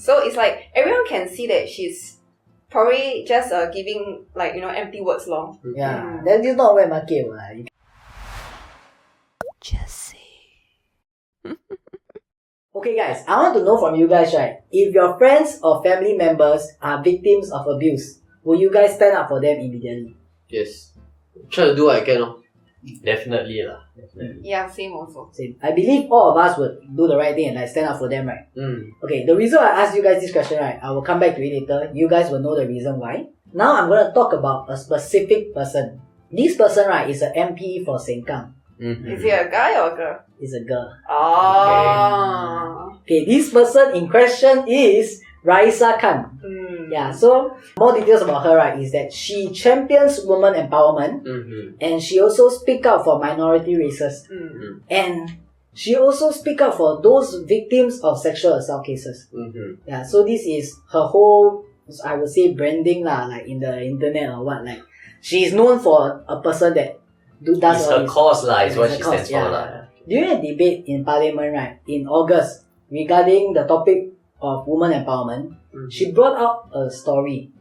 So it's like everyone can see that she's probably just giving like, empty words long. Yeah, that is not wet market. Just say. Okay guys, I want to know from you guys, right? If your friends or family members are victims of abuse, will you guys stand up for them immediately? Yes. Try to do what I can. Definitely. Yeah, same also. Same. I believe all of us would do the right thing and like stand up for them, right? Okay, the reason I asked you guys this question, right? I will come back to it later. You guys will know the reason why. Now I'm going to talk about a specific person. This person, right, is an MP for Sengkang. Is he a guy or a girl? Is a girl. Oh. Okay, this person in question is Raeesah Khan. Yeah, so more details about her, right, is that she champions women empowerment and she also speaks out for minority races. And she also speaks out for those victims of sexual assault cases. Yeah, so this is her whole, I would say, branding lah, like in the internet or what. Like, she is known for a person that does it's all her this. cause lah, is what It's she her cause, stands for lah. During a debate in Parliament, right, in August, regarding the topic of women empowerment, she brought up a story.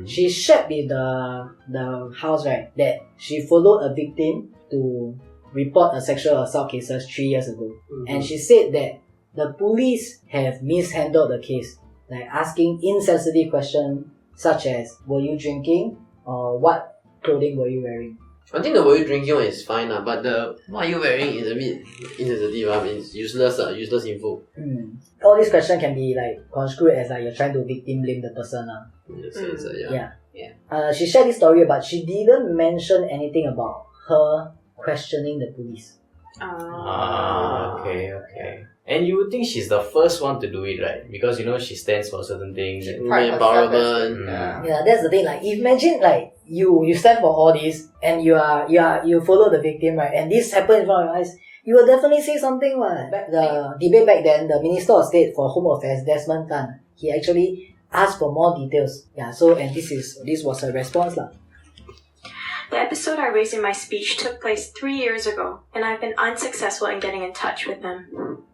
She shared with the house, right, that she followed a victim to report a sexual assault cases 3 years ago. And she said that the police have mishandled the case, like asking insensitive questions such as, were you drinking? Or what clothing were you wearing? I think the were you drinking one is fine but the what are you wearing is a bit insensitive. I mean, it's useless info. All these questions can be like construed as like you're trying to victim blame the person. In a sense, She shared this story, but she didn't mention anything about her questioning the police. Okay. And you would think she's the first one to do it, right? Because she stands for certain things. Women empowerment. Yeah, that's the thing. Like, imagine like you stand for all this and you follow the victim, right? And this happened in front of your eyes. You will definitely say something, right? The debate back then, the Minister of State for Home Affairs, Desmond Tan, he actually asked for more details. Yeah. So, and this was her response, lah. The episode I raised in my speech took place 3 years ago, and I've been unsuccessful in getting in touch with them.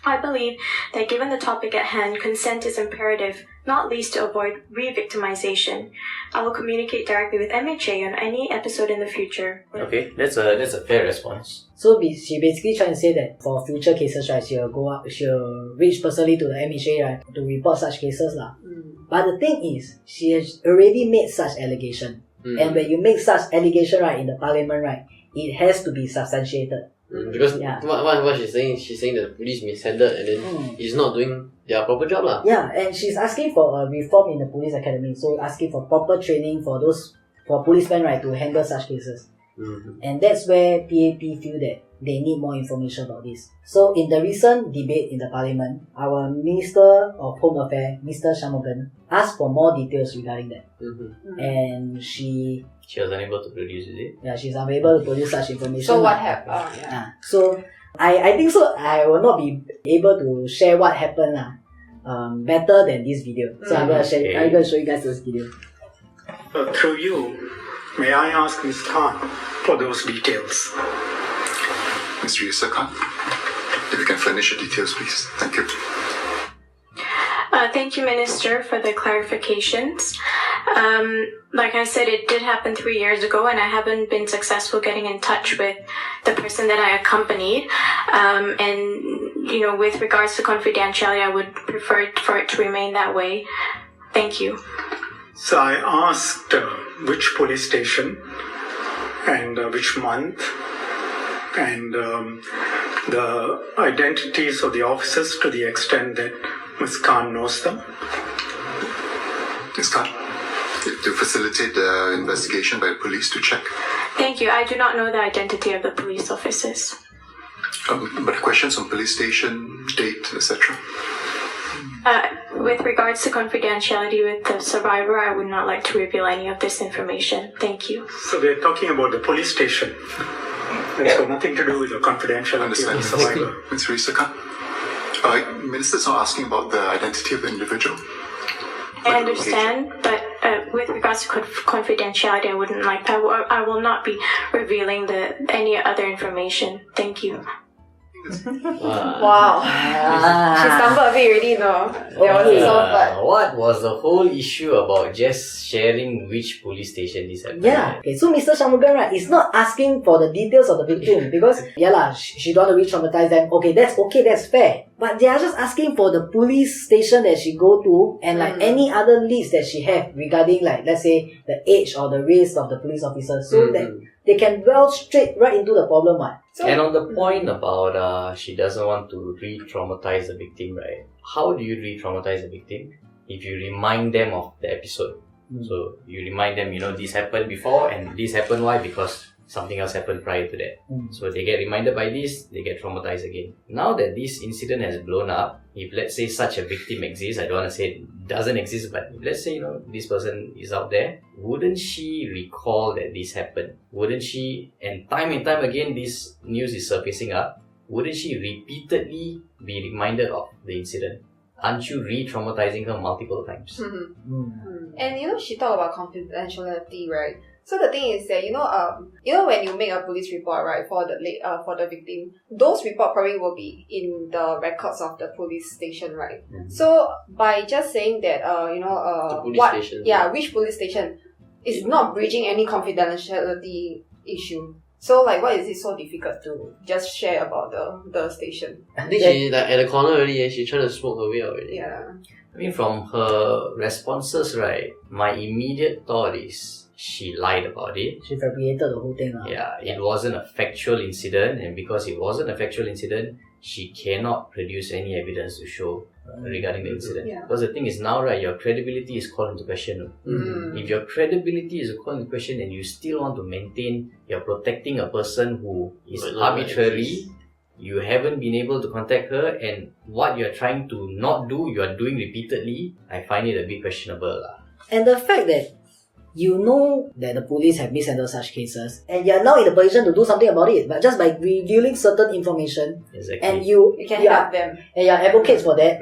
I believe that given the topic at hand, consent is imperative, not least to avoid re-victimization. I will communicate directly with MHA on any episode in the future. Okay, that's a fair response. So she basically trying to say that for future cases, right, she'll reach personally to the MHA, right, to report such cases, lah. But the thing is, she has already made such allegation. And when you make such allegation, right, in the parliament, right, it has to be substantiated. Because what she's saying that the police mishandled and then he's not doing their proper job lah. Yeah, and she's asking for a reform in the police academy, so asking for proper training for policemen, right, to handle such cases. And that's where PAP feel that they need more information about this. So in the recent debate in the parliament, our Minister of Home Affairs, Mr. Shanmugam, asked for more details regarding that. And she was unable to produce, is it? Yeah, she's unable to produce such information. So what happened? So I think so. I will not be able to share what happened better than this video. So I'm gonna show you guys this video. Through you, may I ask Ms. Khan for those details? Ms. Raeesah Khan, if you can furnish the details, please. Thank you. Thank you, Minister, for the clarifications. Like I said, it did happen 3 years ago, and I haven't been successful getting in touch with the person that I accompanied. And, with regards to confidentiality, I would prefer for it to remain that way. Thank you. So I asked which police station and which month and the identities of the officers to the extent that Ms. Khan knows them. Ms. Khan, to facilitate the investigation by the police to check. Thank you. I do not know the identity of the police officers. But questions on police station, date, etc. With regards to confidentiality with the survivor, I would not like to reveal any of this information. Thank you. So they're talking about the police station. It's got nothing to do with the confidentiality of the survivor. Ms. Raeesah Khan, Minister's not asking about the identity of the individual. I understand, but with regards to confidentiality, I will not be revealing any other information. Thank you. Wow. She Ah. stumbled a bit already, no? There was Okay. so but What was the whole issue about just sharing which police station this happened Yeah. at? Okay, so Mr. Shanmugan, right, is not asking for the details of the victim because, she don't want to re-traumatize them. Okay, that's fair. But they are just asking for the police station that she go to and like any other leads that she have regarding like, let's say, the age or the race of the police officer so that they can delve straight right into the problem, right? so, And on the point about she doesn't want to re-traumatize the victim, right? How do you re-traumatize a victim? If you remind them of the episode. So you remind them, this happened before and this happened why? Because something else happened prior to that. So they get reminded by this, they get traumatized again. Now that this incident has blown up, if let's say such a victim exists, I don't want to say it doesn't exist, but if let's say, this person is out there, wouldn't she recall that this happened? Wouldn't she, and time again this news is surfacing up, wouldn't she repeatedly be reminded of the incident? Aren't you re-traumatizing her multiple times? and she talked about confidentiality, right? So the thing is that when you make a police report, right, for the victim, those reports probably will be in the records of the police station, right? So by just saying that The police station. which police station is not breaching any confidentiality issue. So like, why is it so difficult to just share about the station? I think she like at the corner already. She trying to smoke her way out already. Yeah. I mean, from her responses, right, my immediate thought is she lied about it. She fabricated the whole thing. Yeah, it wasn't a factual incident, and because it wasn't a factual incident, she cannot produce any evidence to show regarding the incident. Yeah. Because the thing is now, right, your credibility is called into question. If your credibility is called into question and you still want to maintain, you're protecting a person who is Might not arbitrary, exist. you haven't been able to contact her, and what you're trying to not do, you are doing repeatedly, I find it a bit questionable. And the fact that you know that the police have mishandled such cases and you're now in the position to do something about it, but just by revealing certain information Exactly. and you can are, help them. and you're advocates for that,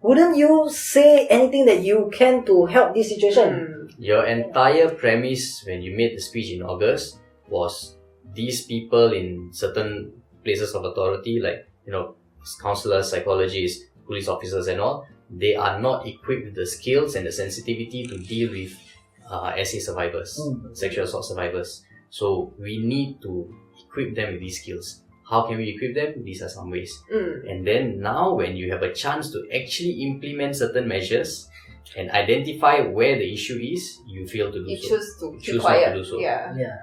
wouldn't you say anything that you can to help this situation? Your entire premise when you made the speech in August was these people in certain places of authority, like, counselors, psychologists, police officers and all, they are not equipped with the skills and the sensitivity to deal with SA survivors, sexual assault survivors. So we need to equip them with these skills. How can we equip them? These are some ways. And then now when you have a chance to actually implement certain measures and identify where the issue is, you fail to do You so. choose to keep Choose quiet. not to do so. Yeah.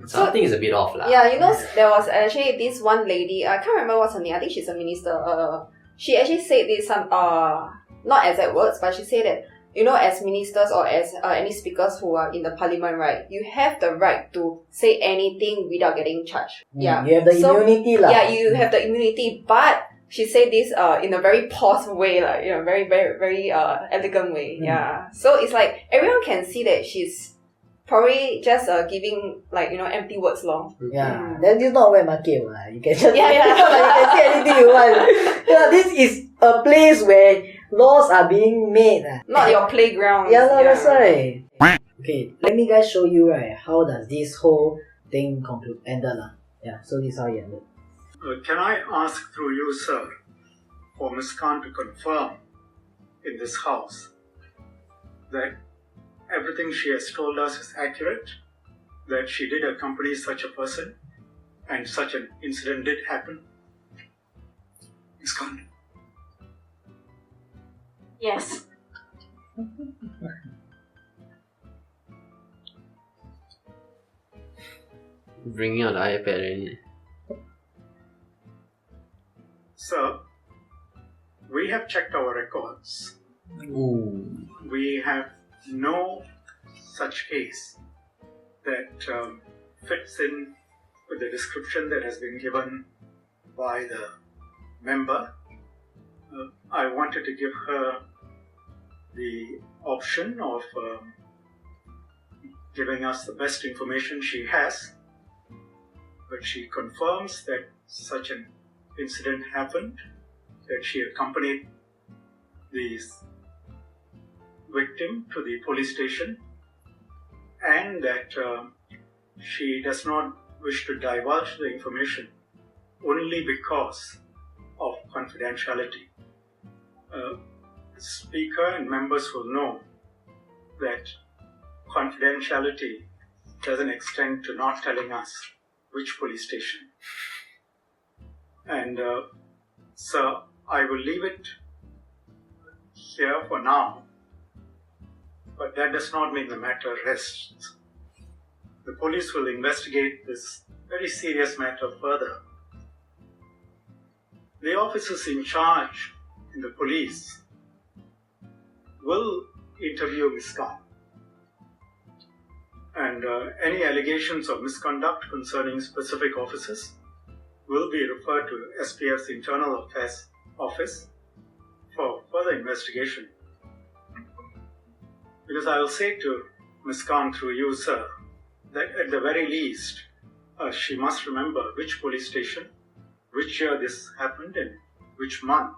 Something is a bit off lah. Yeah, there was actually this one lady, I can't remember what's her name, I think she's a minister. She actually said this, not exact words, but she said that, as ministers or as any speakers who are in the parliament, right, you have the right to say anything without getting charged. Yeah. You have the immunity lah. Yeah, you have the immunity, but she said this in a very paused way, like, very, very, very elegant way. Yeah. So it's like everyone can see that she's probably just giving like, empty words long. Yeah, then it's not a wet market. You can just Yeah. you can say anything you want. Yeah, this is a place where laws are being made. Not your playground. Yeah, that's right. Okay, let me guys show you how does this whole thing ended. Yeah, so this is how it ended. Can I ask through you, sir, for Ms. Khan to confirm in this house that everything she has told us is accurate, that she did accompany such a person and such an incident did happen? Ms. Khan? Yes. Bringing out the iPad already. Sir, we have checked our records. We have no such case that fits in with the description that has been given by the member. I wanted to give her the option of giving us the best information she has, but she confirms that such an incident happened, that she accompanied the victim to the police station, and that she does not wish to divulge the information only because of confidentiality. Speaker and members will know that confidentiality doesn't extend to not telling us which police station. And so I will leave it here for now, but that does not mean the matter rests. The police will investigate this very serious matter further. The officers in charge in the police will interview Ms. Khan. And any allegations of misconduct concerning specific officers will be referred to SPF's Internal Affairs Office for further investigation. Because I will say to Ms. Khan through you, sir, that at the very least, she must remember which police station, which year this happened, and which month.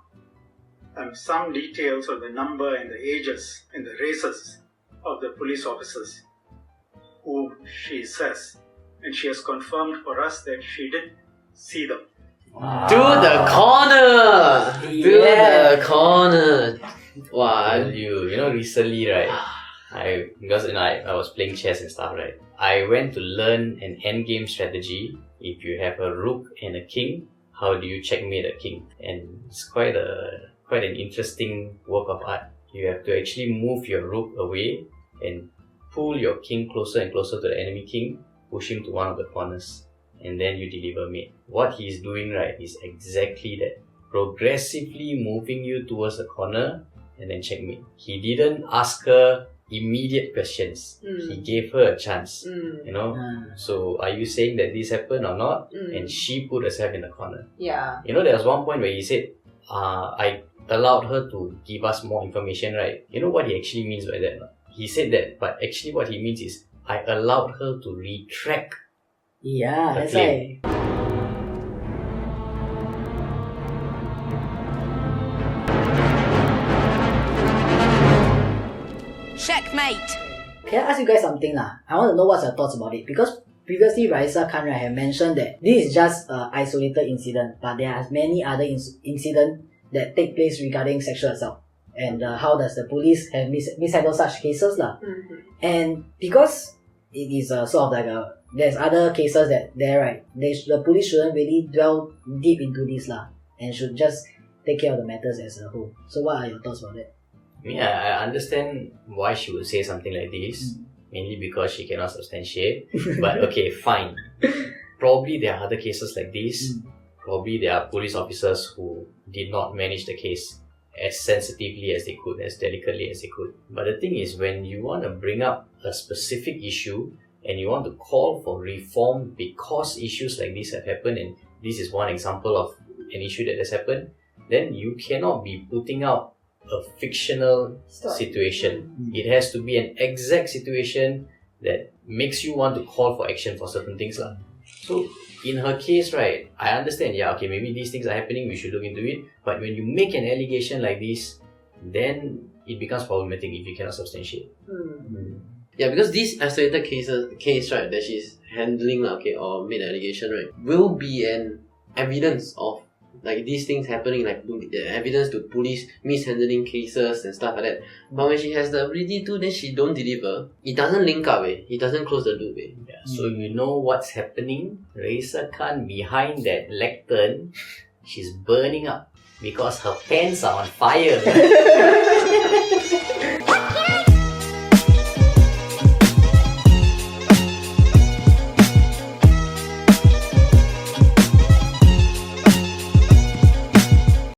And some details of the number and the ages and the races of the police officers who she says. And she has confirmed for us that she did see them. Wow. To the corner! To the corner! Wow. You know, recently, right, I was playing chess and stuff, right? I went to learn an endgame strategy. If you have a rook and a king, how do you checkmate a king? And it's quite an interesting work of art. You have to actually move your rook away and pull your king closer and closer to the enemy king, push him to one of the corners, and then you deliver mate. What he's doing, right, is exactly that. Progressively moving you towards the corner and then checkmate. He didn't ask her immediate questions. He gave her a chance. You know? So are you saying that this happened or not? And she put herself in the corner. Yeah. You know, there was one point where he said, I allowed her to give us more information, right? You know what he actually means by that? He said that, but actually what he means is, I allowed her to retract. Yeah, the that's claim. right. Checkmate! Can I ask you guys something lah? I want to know what's your thoughts about it, because previously Raeesah Khan had mentioned that this is just an isolated incident, but there are many other incidents that take place regarding sexual assault, and how does the police have mishandled such cases lah. And because it is sort of like there's other cases that right, the police shouldn't really dwell deep into this lah, and should just take care of the matters as a whole. So what are your thoughts about that? Yeah, I understand why she would say something like this, mainly because she cannot substantiate. But okay, fine. Probably there are other cases like this. Probably there are police officers who did not manage the case as sensitively as they could, as delicately as they could. But the thing is, when you want to bring up a specific issue and you want to call for reform because issues like this have happened, and this is one example of an issue that has happened, then you cannot be putting out a fictional situation. It has to be an exact situation that makes you want to call for action for certain things lah. So in her case, right, I understand, yeah, okay, maybe these things are happening, we should look into it. But when you make an allegation like this, then it becomes problematic if you cannot substantiate. Yeah, because this isolated case, right, that she's handling, okay, or made an allegation, right, will be an evidence of like these things happening, like evidence to police mishandling cases and stuff like that. But when she has the ability to, then she don't deliver. It doesn't link up, it doesn't close the loop. Yeah, so you know what's happening? Raeesah Khan behind that lectern, she's burning up because her pants are on fire.